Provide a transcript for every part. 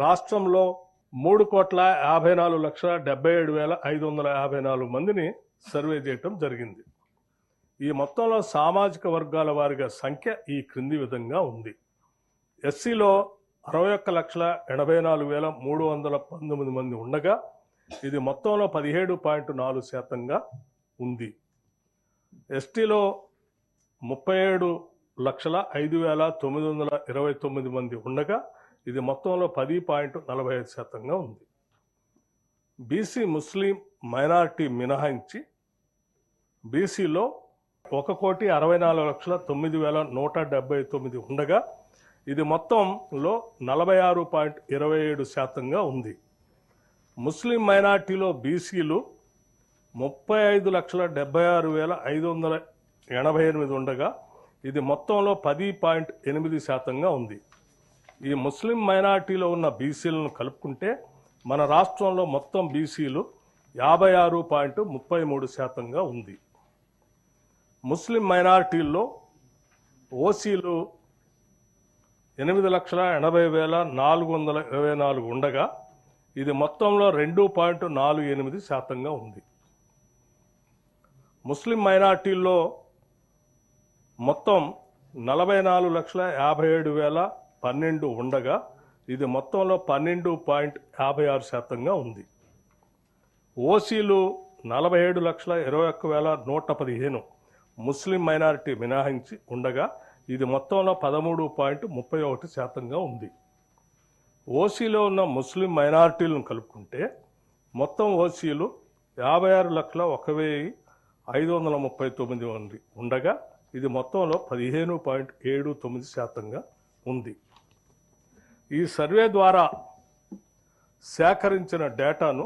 రాష్ట్రంలో 3,54,77,554 మందిని సర్వే చేయటం జరిగింది. ఈ మొత్తంలో సామాజిక వర్గాల వారిగా సంఖ్య ఈ క్రింది విధంగా ఉంది. ఎస్సీలో 61,84,319 మంది ఉండగా ఇది మొత్తంలో 17.4% ఉంది. ఎస్టీలో 37,05,929 మంది ఉండగా ఇది మొత్తంలో 10.45% ఉంది. బీసీ ముస్లిం మైనారిటీ మినహాయించి బీసీలో 1,64,09,179 ఉండగా ఇది మొత్తంలో 46.27% ఉంది. ముస్లిం మైనారిటీలో బీసీలు 35,76,588 ఉండగా ఇది మొత్తంలో 10.8% ఉంది. ఈ ముస్లిం మైనారిటీలో ఉన్న బీసీలను కలుపుకుంటే మన రాష్ట్రంలో మొత్తం బీసీలు 56.33% ఉంది. ముస్లిం మైనారిటీల్లో ఓసీలు 8,80,424 ఉండగా ఇది మొత్తంలో 2.48% ఉంది. ముస్లిం మైనారిటీల్లో మొత్తం 44,57,012 ఉండగా ఇది మొత్తంలో 12.56% ఉంది. ఓసీలు 47,21,115 ముస్లిం మైనారిటీ మినహాయించి ఉండగా ఇది మొత్తంలో 13.31% ఉంది. ఓసీలో ఉన్న ముస్లిం మైనారిటీలను కలుపుకుంటే మొత్తం ఓసీలు 56,01,539 మంది ఉండగా ఇది మొత్తంలో 15.79% ఉంది. ఈ సర్వే ద్వారా సేకరించిన డేటాను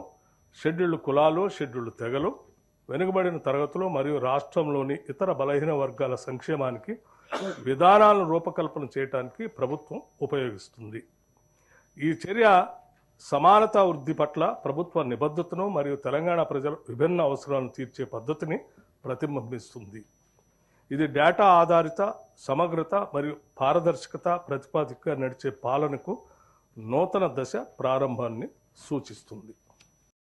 షెడ్యూల్డ్ కులాలు, షెడ్యూల్డ్ తెగలు, వెనుకబడిన తరగతులు మరియు రాష్ట్రంలోని ఇతర బలహీన వర్గాల సంక్షేమానికి విధానాలను రూపకల్పన చేయడానికి ప్రభుత్వం ఉపయోగిస్తుంది. ఈ చర్య సమానతా వృద్ధి పట్ల ప్రభుత్వ నిబద్ధతను మరియు తెలంగాణ ప్రజల విభిన్న అవసరాలను తీర్చే పద్ధతిని ప్రతిబింబిస్తుంది. ఇది డేటా ఆధారిత సమగ్రత మరియు పారదర్శకత ప్రతిపాదికగా నడిచే పాలనకు నూతన దశ ప్రారంభాన్ని సూచిస్తుంది.